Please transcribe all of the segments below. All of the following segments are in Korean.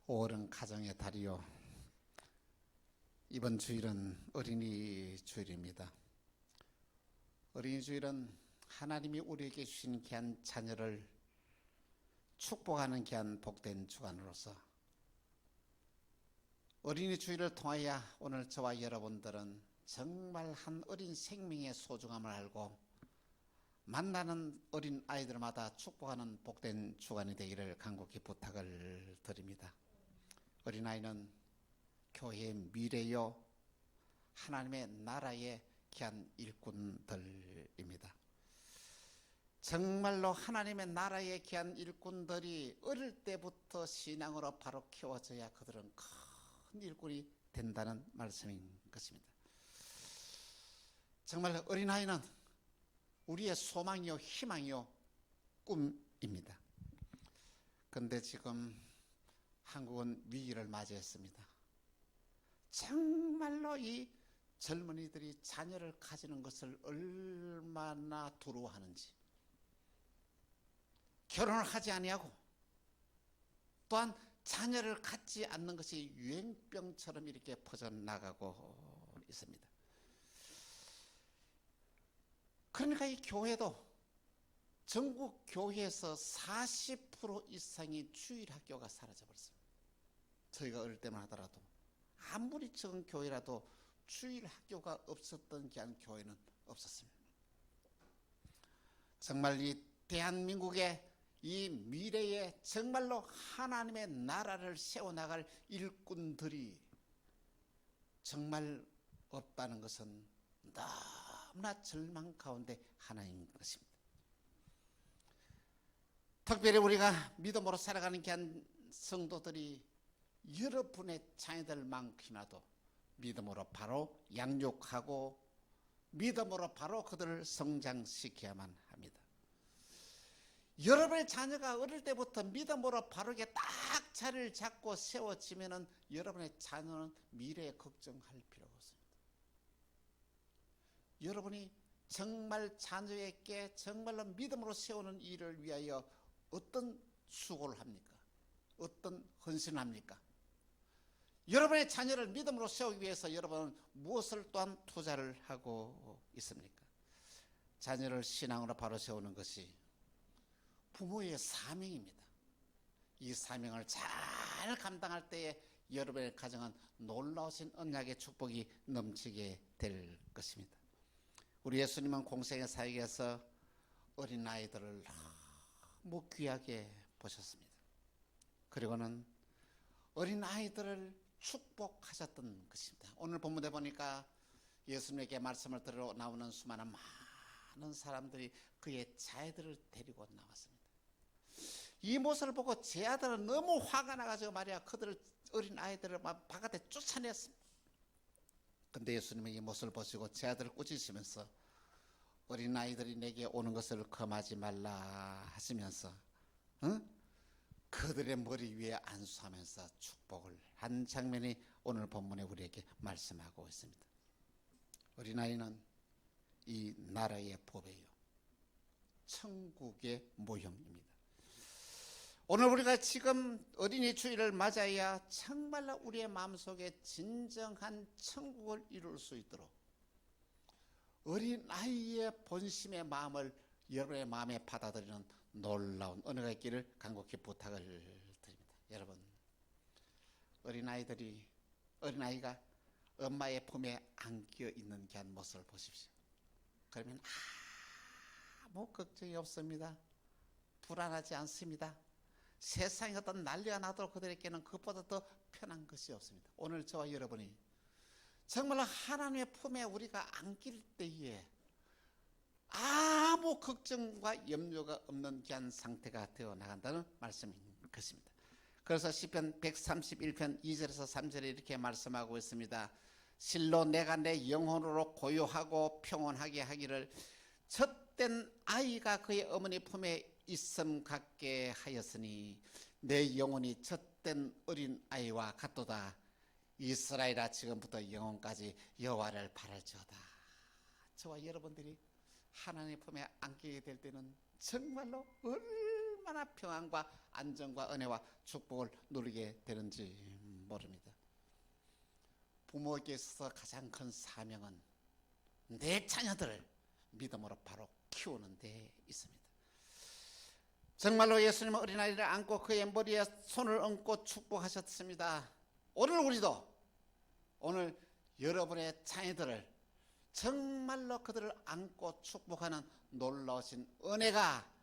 5월은 가정의 달이요. 이번 주일은 어린이 주일입니다. 어린이 주일은 하나님이 우리에게 주신 귀한 자녀를 축복하는 귀한 복된 주간으로서 어린이 주일을 통하여 오늘 저와 여러분들은 정말 한 어린 생명의 소중함을 알고 만나는 어린 아이들마다 축복하는 복된 주간이 되기를 간곡히 부탁을 드립니다. 어린아이는 교회의 미래요, 하나님의 나라의 귀한 일꾼들입니다. 정말로 하나님의 나라의 귀한 일꾼들이 어릴 때부터 신앙으로 바로 키워져야 그들은 큰 일꾼이 된다는 말씀인 것입니다. 정말 어린아이는 우리의 소망이요, 희망이요, 꿈입니다. 그런데 지금 한국은 위기를 맞이했습니다. 정말로 이 젊은이들이 자녀를 가지는 것을 얼마나 두려워하는지, 결혼을 하지 아니하고 또한 자녀를 갖지 않는 것이 유행병처럼 이렇게 퍼져나가고 있습니다. 그러니까 이 교회도 전국 교회에서 40% 이상이 주일학교가 사라져버렸습니다. 저희가 어릴 때만 하더라도 아무리 적은 교회라도 주일학교가 없었던 귀한 교회는 없었습니다. 정말 이 대한민국의 이 미래에 정말로 하나님의 나라를 세워나갈 일꾼들이 정말 없다는 것은 너무나 절망 가운데 하나인 것입니다. 특별히 우리가 믿음으로 살아가는 귀한 성도들이 여러분의 자녀들만큼이라도 믿음으로 바로 양육하고 믿음으로 바로 그들을 성장시켜야만 합니다. 여러분의 자녀가 어릴 때부터 믿음으로 바르게 딱 자리를 잡고 세워지면은 여러분의 자녀는 미래에 걱정할 필요가 없습니다. 여러분이 정말 자녀에게 정말로 믿음으로 세우는 일을 위하여 어떤 수고를 합니까? 어떤 헌신을 합니까? 여러분의 자녀를 믿음으로 세우기 위해서 여러분은 무엇을 또한 투자를 하고 있습니까? 자녀를 신앙으로 바로 세우는 것이 부모의 사명입니다. 이 사명을 잘 감당할 때에 여러분의 가정은 놀라우신 언약의 축복이 넘치게 될 것입니다. 우리 예수님은 공생의 사역에서 어린아이들을 너무 귀하게 보셨습니다. 그리고는 어린아이들을 축복하셨던 것입니다. 오늘 본문에 보니까 예수님에게 말씀을 들으러 나오는 수많은 많은 사람들이 그의 자녀들을 데리고 나왔습니다. 이 모습을 보고 제 아들은 너무 화가 나가지고 말이야 그들을 어린아이들을 막 바깥에 쫓아냈습니다. 근데 예수님은 이 모습을 보시고 제 아들을 꾸짖으시면서 어린아이들이 내게 오는 것을 금하지 말라 하시면서 그들의 머리 위에 안수하면서 축복을 한 장면이 오늘 본문에 우리에게 말씀하고 있습니다. 어린아이는 이 나라의 보배요, 천국의 모형입니다. 오늘 우리가 지금 어린이 주일을 맞아야 정말로 우리의 마음속에 진정한 천국을 이룰 수 있도록 어린아이의 본심의 마음을 여러분의 마음에 받아들이는 놀라운 은혜가 있기를 간곡히 부탁을 드립니다. 여러분, 어린아이가 엄마의 품에 안겨 있는 귀한 모습을 보십시오. 그러면 아무 걱정이 없습니다. 불안하지 않습니다. 세상에 어떤 난리가 나도록 그들에게는 그것보다 더 편한 것이 없습니다. 오늘 저와 여러분이 정말로 하나님의 품에 우리가 안길 때에 아무 걱정과 염려가 없는 귀한 상태가 되어 나간다는 말씀인 것입니다. 그래서 시편 131편 2절에서 3절에 이렇게 말씀하고 있습니다. 실로 내가 내 영혼으로 고요하고 평온하게 하기를 젖된 아이가 그의 어머니 품에 있음 같게 하였으니 내 영혼이 젖된 어린 아이와 같도다. 이스라엘아 지금부터 영원까지 여호와를 바랄지어다. 저와 여러분들이 하나님의 품에 안기게 될 때는 정말로 얼마나 평안과 안정과 은혜와 축복을 누리게 되는지 모릅니다. 부모에게 있어서 가장 큰 사명은 내 자녀들을 믿음으로 바로 키우는 데 있습니다. 정말로 예수님은 어린아이를 안고 그의 머리에 손을 얹고 축복하셨습니다. 오늘 여러분의 자녀들을 정말로 그들을 안고 축복하는 놀라우신 은혜가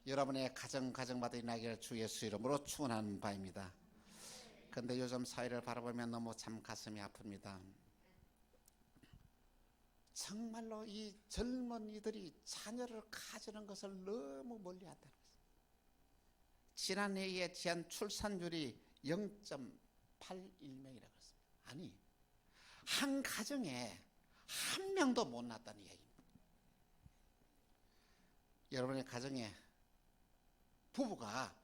여러분의 가정마다 일어나기를 주 예수 이름으로 축원하는 바입니다. 그런데 요즘 사회를 바라보면 너무 참 가슴이 아픕니다. 정말로 이 젊은이들이 자녀를 가지는 것을 너무 멀리한다는 것입니다. 지난해에 제한 출산율이 0.81명이라고 했습니다. 아니, 한 가정에 한 명도 못 낳았다는 이야기입니다. 여러분의 가정에 부부가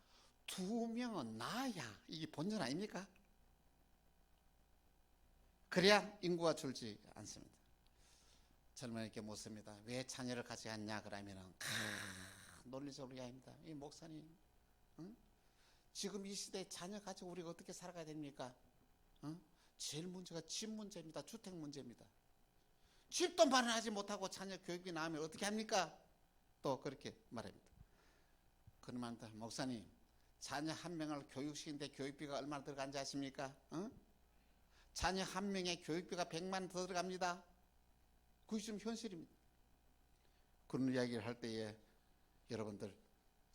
2명은 낳아야 이게 본전 아닙니까? 그래야 인구가 줄지 않습니다. 젊은이께 묻습니다. 왜 자녀를 가지지 않냐 그러면은 논리적으로 이야기합니다. 이 목사님, 응? 지금 이 시대에 자녀 가지고 우리가 어떻게 살아가야 됩니까? 응? 제일 문제가 집 문제입니다. 주택 문제입니다. 집도 마련하지 못하고 자녀 교육비 나오면 어떻게 합니까? 또 그렇게 말합니다. 그러면 목사님, 자녀 한 명을 교육시키는데 교육비가 얼마나 들어간지 아십니까? 응? 자녀 한 명의 교육비가 100만 원 더 들어갑니다. 그것이 좀 현실입니다. 그런 이야기를 할 때에 여러분들,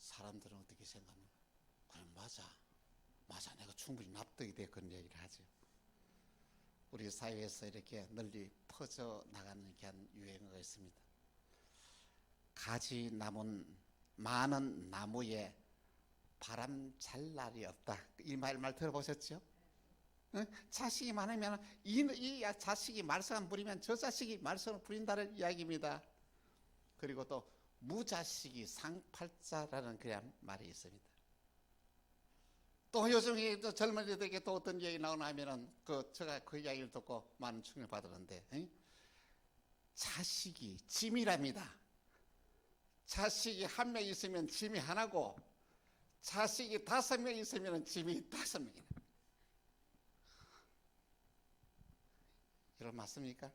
사람들은 어떻게 생각합니까? 그래, 맞아, 내가 충분히 납득이 돼. 그런 얘기를 하죠. 우리 사회에서 이렇게 널리 퍼져 나가는 한 유행어가 있습니다. 가지 남은 많은 나무에 바람 잘 날이 없다. 이 말 들어보셨죠? 응? 자식이 많으면 이 자식이 말썽을 부리면 저 자식이 말썽을 부린다는 이야기입니다. 그리고 또 무자식이 상팔자라는 그런 말이 있습니다. 또 요즘 젊은이들에게 또 어떤 얘기 나오나 하면은 제가 그 이야기를 듣고 많은 충격을 받았는데, 자식이 짐이랍니다. 자식이 한 명 있으면 짐이 하나고 자식이 5명 있으면 짐이 5명이다. 여러분 맞습니까?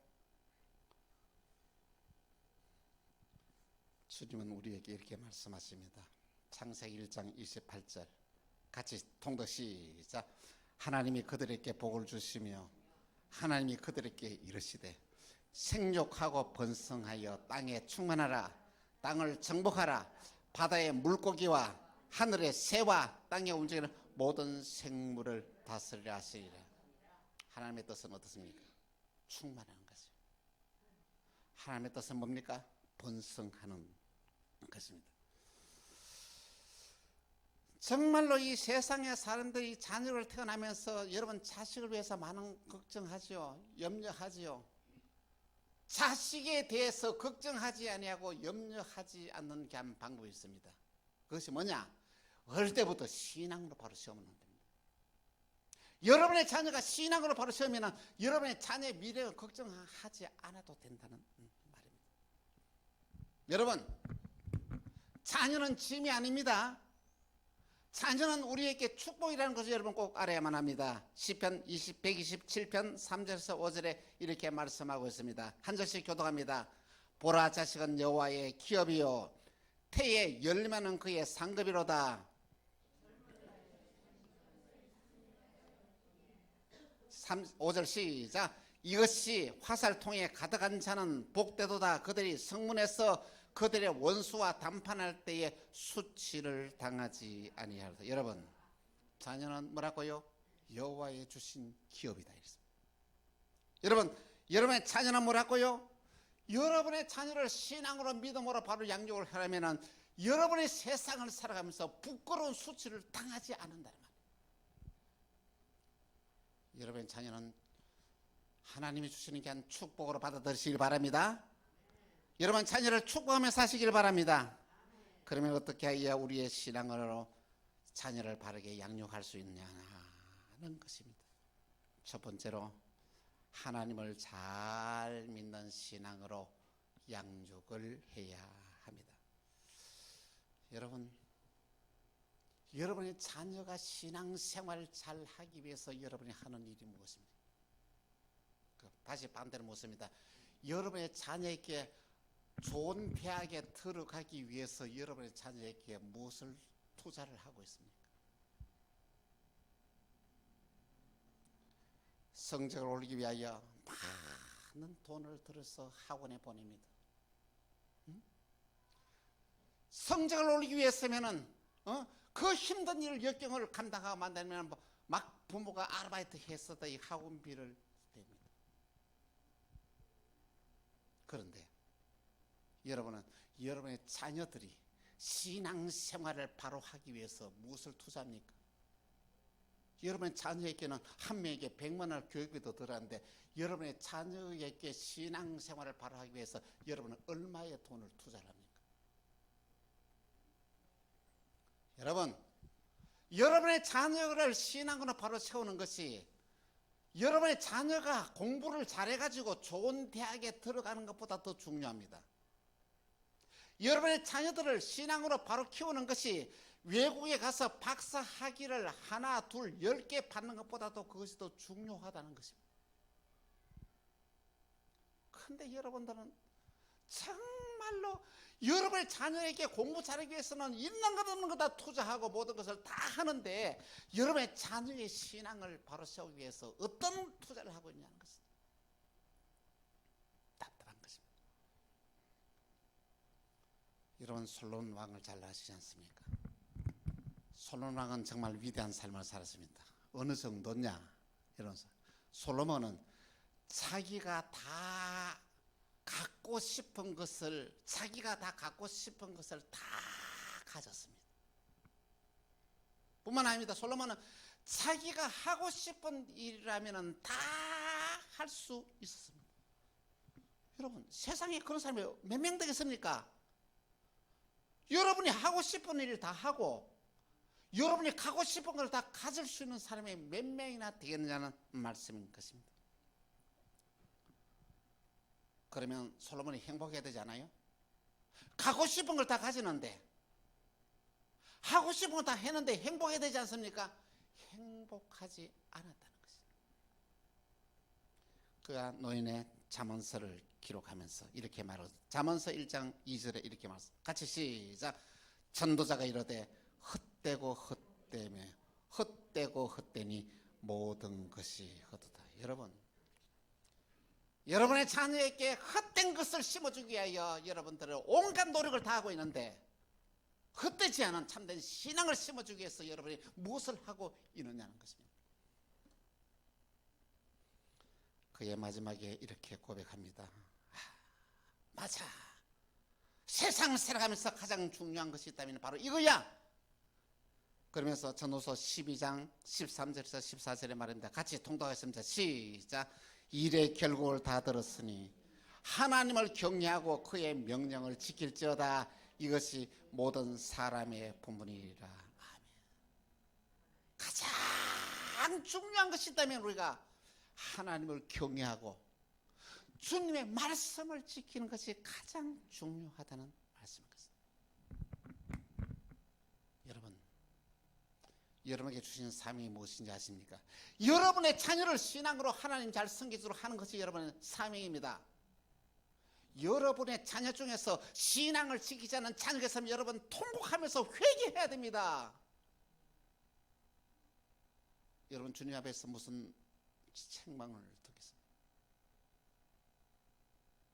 주님은 우리에게 이렇게 말씀하십니다. 창세기 1장 28절 같이 통독 시작. 하나님이 그들에게 복을 주시며 하나님이 그들에게 이르시되 생육하고 번성하여 땅에 충만하라. 땅을 정복하라. 바다의 물고기와 하늘의 새와 땅에 움직이는 모든 생물을 다스리라 하시리라. 하나님의 뜻은 어떻습니까? 충만한 것이죠. 하나님의 뜻은 뭡니까? 번성하는 것입니다. 정말로 이 세상의 사람들이 자녀를 태어나면서 여러분 자식을 위해서 많은 걱정하죠. 염려하죠. 자식에 대해서 걱정하지 아니하고 염려하지 않는 게 한 방법이 있습니다. 그것이 뭐냐? 어릴 때부터 신앙으로 바로 시험을 합니다. 여러분의 자녀가 신앙으로 바로 시험이면 여러분의 자녀의 미래를 걱정하지 않아도 된다는 말입니다. 여러분, 자녀는 짐이 아닙니다. 자녀는 우리에게 축복이라는 것을 여러분 꼭 알아야만 합니다. 시편 127편 3절에서 5절에 이렇게 말씀하고 있습니다. 한 절씩 교독합니다. 보라, 자식은 여호와의 기업이요 태에 열매는 그의 상급이로다. 5절 시작. 이것이 화살통에 가득한 자는 복되도다. 그들이 성문에서 그들의 원수와 담판할 때에 수치를 당하지 아니하리라. 여러분, 자녀는 뭐라고요? 여호와의 주신 기업이다. 여러분, 여러분의 자녀는 뭐라고요? 여러분의 자녀를 신앙으로 믿음으로 바로 양육을 하려면 여러분의 세상을 살아가면서 부끄러운 수치를 당하지 않는다는 말이에요. 여러분의 자녀는 하나님이 주시는 게 한 축복으로 받아들이시길 바랍니다. 여러분 자녀를 축복하며 사시길 바랍니다. 그러면 어떻게 해야 우리의 신앙으로 자녀를 바르게 양육할 수 있느냐는 것입니다. 첫 번째로 하나님을 잘 믿는 신앙으로 양육을 해야 합니다. 여러분, 여러분의 자녀가 신앙생활을 잘 하기 위해서 여러분이 하는 일이 무엇입니까? 다시 반대로 묻습니다. 여러분의 자녀에게 좋은 대학에 들어가기 위해서 여러분의 자녀에게 무엇을 투자를 하고 있습니까? 성적을 올리기 위하여 많은 돈을 들여서 학원에 보냅니다. 성적을 올리기 위해서면은 그 힘든 일 역경을 감당하고 만들면 막 부모가 아르바이트 했어도 이 학원비를 냅니다. 그런데 여러분은 여러분의 자녀들이 신앙생활을 바로 하기 위해서 무엇을 투자합니까? 여러분의 자녀에게는 한 명에게 100만 원 교육비도 들어가는데 여러분의 자녀에게 신앙생활을 바로 하기 위해서 여러분은 얼마의 돈을 투자를 합니까? 여러분의 자녀를 신앙으로 바로 세우는 것이 여러분의 자녀가 공부를 잘해가지고 좋은 대학에 들어가는 것보다 더 중요합니다. 여러분의 자녀들을 신앙으로 바로 키우는 것이 외국에 가서 박사 학위를 하나, 둘, 10개 받는 것보다도 그것이 더 중요하다는 것입니다. 그런데 여러분들은 정말로 여러분의 자녀에게 공부 잘하기 위해서는 있는 것 없는 것 다 투자하고 모든 것을 다 하는데 여러분의 자녀의 신앙을 바로 세우기 위해서 어떤 투자를 하고 있냐는 것은 답답한 것입니다. 여러분 솔로몬 왕을 잘 아시지 않습니까? 솔로몬 왕은 정말 위대한 삶을 살았습니다. 어느 정도냐? 여러분 솔로몬은 자기가 다 갖고 싶은 것을 다 가졌습니다. 뿐만 아닙니다. 솔로몬은 자기가 하고 싶은 일이라면 다 할 수 있었습니다. 여러분 세상에 그런 사람이 몇 명 되겠습니까? 여러분이 하고 싶은 일을 다 하고 여러분이 가고 싶은 걸 다 가질 수 있는 사람이 몇 명이나 되겠느냐는 말씀인 것입니다. 그러면 솔로몬이 행복해야 되지 않아요? 가고 싶은 걸 다 가지는데 하고 싶은 걸 다 했는데 행복해야 되지 않습니까? 행복하지 않았다는 것입니다. 그가 노인의 잠언서를 기록하면서 이렇게 말하고 잠언서 1장 2절에 이렇게 말했습니다. 같이 시작. 전도자가 이르되 헛되고 헛되며 헛되고 헛되니 모든 것이 헛되다. 여러분의 자녀에게 헛된 것을 심어주기 위하여 여러분들은 온갖 노력을 다하고 있는데 헛되지 않은 참된 신앙을 심어주기 위해서 여러분이 무엇을 하고 있느냐는 것입니다. 그의 마지막에 이렇게 고백합니다. 맞아. 세상을 살아가면서 가장 중요한 것이 있다면 바로 이거야. 그러면서 전후서 12장 13절에서 14절에 말합니다. 같이 통독하겠습니다. 시작. 일의 결국을 다 들었으니 하나님을 경외하고 그의 명령을 지킬지어다. 이것이 모든 사람의 본분이라. 아멘. 가장 중요한 것이 있다면 우리가 하나님을 경외하고 주님의 말씀을 지키는 것이 가장 중요하다는 말씀입니다. 여러분에게 주신 사명이 무엇인지 아십니까? 여러분의 자녀를 신앙으로 하나님 잘 섬기도록 하는 것이 여러분의 사명입니다. 여러분의 자녀 중에서 신앙을 지키지 않는 자녀가 있으면 여러분 통곡하면서 회개해야 됩니다. 여러분 주님 앞에서 무슨 책망을 듣겠습니까?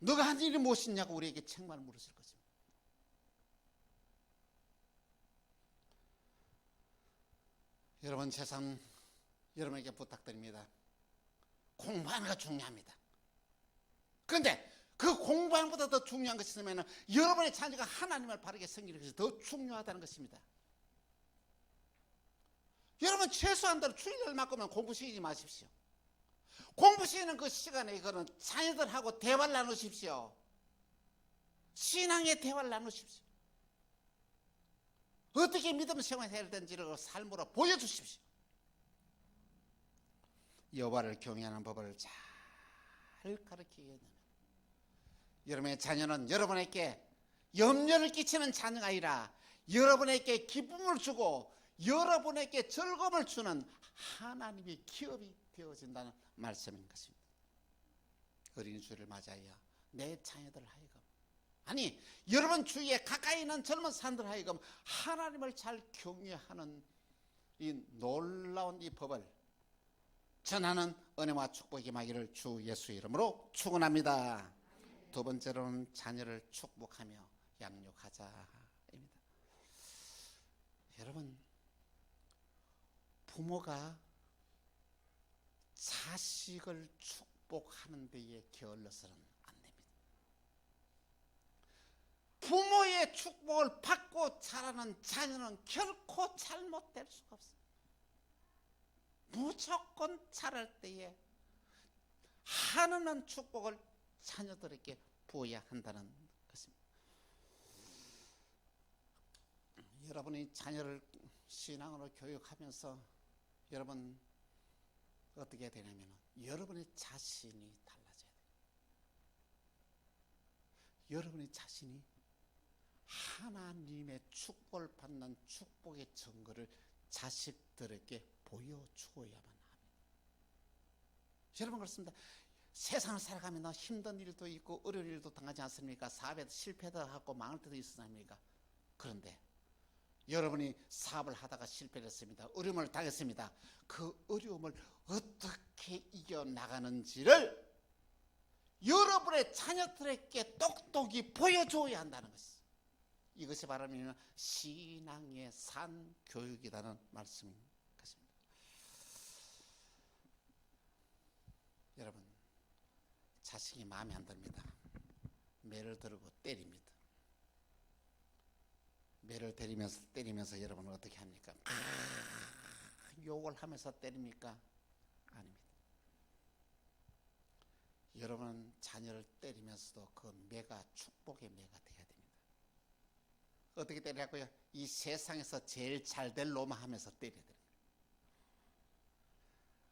너가 한 일이 무엇이냐고 우리에게 책망을 물으실 것입니다. 여러분 재산 여러분에게 부탁드립니다. 공부하는 거 중요합니다. 그런데 그 공부하는 것보다 더 중요한 것이 있으면 여러분의 자녀가 하나님을 바르게 섬기는 것이 더 중요하다는 것입니다. 여러분 최소한대로 주일날만큼은 공부시키지 마십시오. 공부시키는 그 시간에 이거는 자녀들하고 대화를 나누십시오. 신앙의 대화를 나누십시오. 어떻게 믿음 생활을 해야 되는지를 삶으로 보여주십시오. 여호와를 경외하는 법을 잘 가르치게 되면 여러분의 자녀는 여러분에게 염려를 끼치는 자녀가 아니라 여러분에게 기쁨을 주고 여러분에게 즐거움을 주는 하나님의 기업이 되어진다는 말씀인 것입니다. 어린이 주일을 맞이하여 내 자녀들 하여금, 아니 여러분 주위에 가까이 있는 젊은 사람들 하여금 하나님을 잘 경외하는 이 놀라운 이 법을 전하는 은혜와 축복이 임하기를 주 예수 이름으로 축원합니다. 두 번째로는 자녀를 축복하며 양육하자입니다. 여러분, 부모가 자식을 축복하는 데에 게을러서는 안 됩니다. 부모의 축복을 받고 자라는 자녀는 결코 잘못될 수가 없습니다. 무조건 자랄 때에 하나님 축복을 자녀들에게 부어야 한다는 것입니다. 여러분이 자녀를 신앙으로 교육하면서 여러분 어떻게 되냐면 여러분의 자신이 달라져야 돼요. 여러분의 자신이 하나님의 축복을 받는 축복의 증거를 자식들에게 보여주어야만 합니다. 여러분 그렇습니다. 세상을 살아가면 힘든 일도 있고 어려운 일도 당하지 않습니까? 사업에도 실패도 하고 망할 때도 있지 않습니까? 그런데 여러분이 사업을 하다가 실패를 했습니다. 어려움을 당했습니다. 그 어려움을 어떻게 이겨나가는지를 여러분의 자녀들에게 똑똑히 보여줘야 한다는 것입니다. 이것이 바로 신앙의 산 교육이라는 말씀인 것입니다. 여러분, 자식이 마음에 안 듭니다. 매를 들고 때립니다. 매를 때리면서 여러분은 어떻게 합니까? 욕을 하면서 때립니까? 아닙니다. 여러분은 자녀를 때리면서도 그 매가 축복의 매가 돼야 됩니다. 어떻게 때리라고요? 이 세상에서 제일 잘 될 놈아 하면서 때려야 됩니다.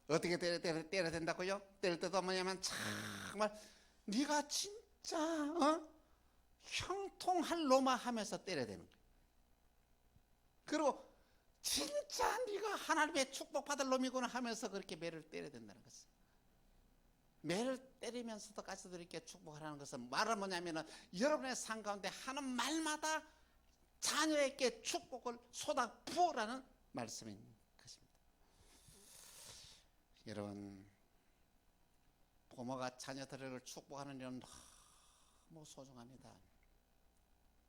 어떻게 때려야 된다고요? 때릴 때도 뭐냐면 정말 네가 진짜 형통할 놈아 하면서 때려야 되는 거예요. 그리고 진짜 네가 하나님의 축복받을 놈이구나 하면서 그렇게 매를 때려야 된다는 것이에요. 매를 때리면서도 가르쳐 이렇게 축복하라는 것은 말은 뭐냐면은 여러분의 삶 가운데 하는 말마다 자녀에게 축복을 쏟아 부으라는 말씀인 것입니다. 여러분, 부모가 자녀들을 축복하는 일은 너무 소중합니다.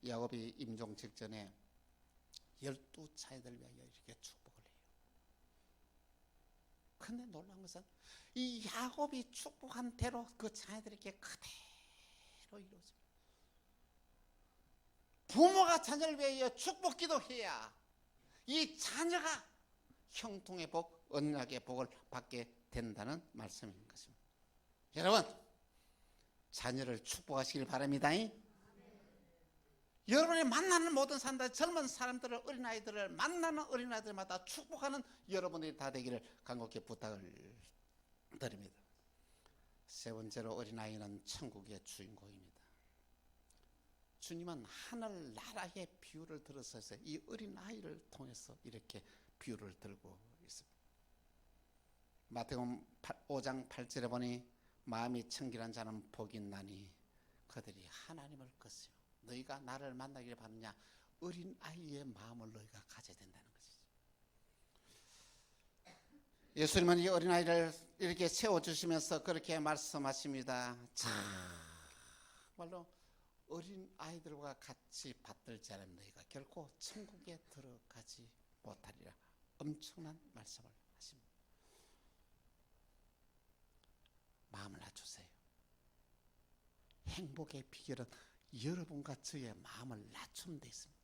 야곱이 임종 직전에 12차례를 위하여 이렇게 축복을 해요. 근데 놀라운 것은 이 야곱이 축복한 대로 그 자녀들에게 그대로 이루어집니다. 부모가 자녀를 위하여 축복 기도해야 이 자녀가 형통의 복, 언약의 복을 받게 된다는 말씀인 것입니다. 여러분, 자녀를 축복하시길 바랍니다. 여러분이 만나는 모든 사람들, 젊은 사람들을, 어린아이들을 만나는 어린아이들마다 축복하는 여러분들이 다 되기를 간곡히 부탁을 드립니다. 세 번째로 어린아이는 천국의 주인공입니다. 주님은 하늘나라의 비유를 들어서 이 어린아이를 통해서 이렇게 비유를 들고 있습니다. 마태복음 5장 8절에 보니 마음이 청결한 자는 복이 있나니 그들이 하나님을 것이요 너희가 나를 만나기를 바라느냐 어린아이의 마음을 너희가 가져야 된다는 것이죠. 예수님은 이 어린아이를 이렇게 세워주시면서 그렇게 말씀하십니다. 정말로 어린아이들과 같이 받들지 않으면 너희가 결코 천국에 들어가지 못하리라. 엄청난 말씀을 하십니다. 마음을 낮추세요. 행복의 비결은 여러분과 저의 마음을 낮추는 데 있습니다.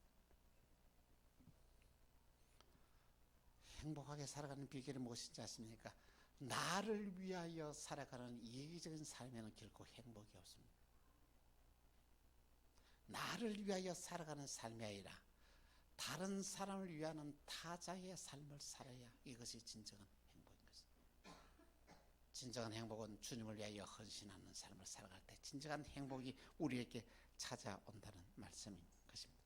행복하게 살아가는 비결이 무엇인지 아십니까? 나를 위하여 살아가는 이기적인 삶에는 결코 행복이 없습니다. 나를 위하여 살아가는 삶이 아니라 다른 사람을 위하는 타자의 삶을 살아야 이것이 진정한 행복인 것입니다. 진정한 행복은 주님을 위하여 헌신하는 삶을 살아갈 때 진정한 행복이 우리에게 찾아온다는 말씀인 것입니다.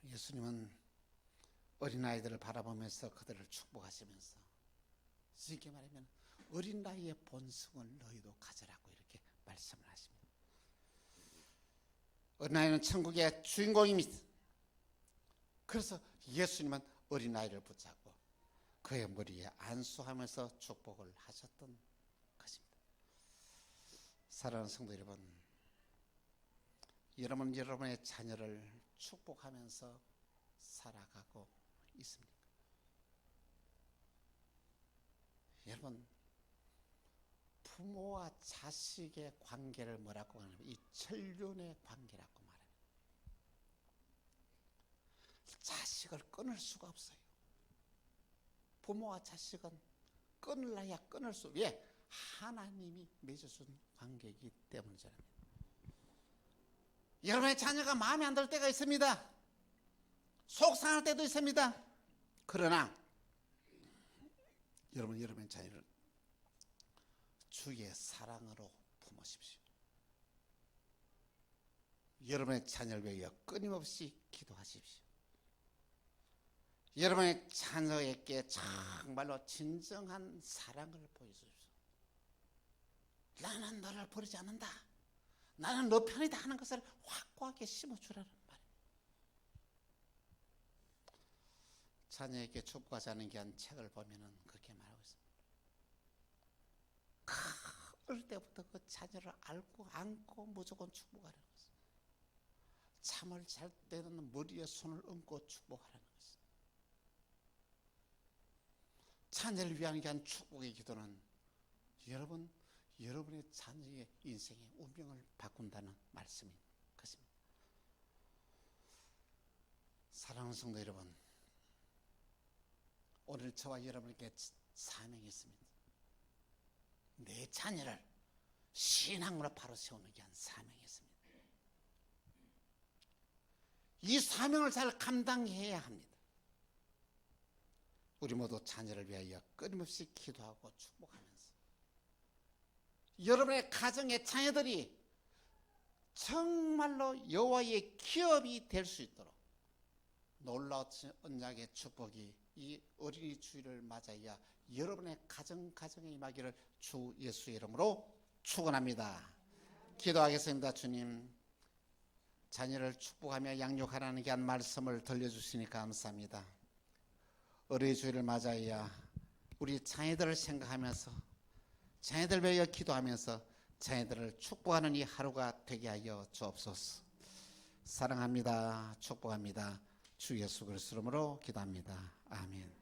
예수님은 어린아이들을 바라보면서 그들을 축복하시면서 쉽게 말하면 어린 나이의 본성을 너희도 가져라고 이렇게 말씀을 하십니다. 어린아이는 천국의 주인공입니다. 그래서 예수님은 어린아이를 붙잡고 그의 머리에 안수하면서 축복을 하셨던 것입니다. 사랑하는 성도 여러분, 여러분의 자녀를 축복하면서 살아가고 있습니까? 여러분, 부모와 자식의 관계를 뭐라고 하냐면 이 천륜의 관계라고 말합니다. 자식을 끊을 수가 없어요. 부모와 자식은 끊으려야 끊을 수, 왜? 하나님이 맺어준 관계이기 때문이잖아요. 여러분의 자녀가 마음에 안 들 때가 있습니다. 속상할 때도 있습니다. 그러나 여러분의 자녀를 주의 사랑으로 품으십시오. 여러분의 자녀를 위하여 끊임없이 기도하십시오. 여러분의 자녀에게 정말로 진정한 사랑을 보여주십시오. 나는 너를 버리지 않는다. 나는 너 편이다 하는 것을 확고하게 심어주라는 말입니다. 자녀에게 축복하지 않은 게 한 책을 보면은 그렇게 말하고 있습니다. 어릴 때부터 그 자녀를 안고 무조건 축복하라는 것입니다. 잠을 잘 때는 머리에 손을 얹고 축복하라는 것입니다. 자녀를 위한 게 한 축복의 기도는 여러분의 자녀의 인생의 운명을 바꾼다는 말씀인 것입니다. 사랑하는 성도 여러분, 오늘 저와 여러분에게 사명이 있습니다. 내 자녀를 신앙으로 바로 세우는 게 한 사명이 있습니다. 이 사명을 잘 감당해야 합니다. 우리 모두 자녀를 위하여 끊임없이 기도하고 축복하면서 여러분의 가정의 자녀들이 정말로 여호와의 기업이 될 수 있도록 놀라운 언약의 축복이 이 어린이 주일을 맞아야 여러분의 가정에 임하기를 주 예수의 이름으로 축원합니다. 기도하겠습니다. 주님, 자녀를 축복하며 양육하라는 귀한 말씀을 들려주시니 감사합니다. 어린이 주일을 맞아야 우리 자녀들을 생각하면서 자녀들 위하여 기도하면서 자녀들을 축복하는 이 하루가 되게 하여 주옵소서. 사랑합니다. 축복합니다. 주 예수 그리스도 이름으로 기도합니다. 아멘.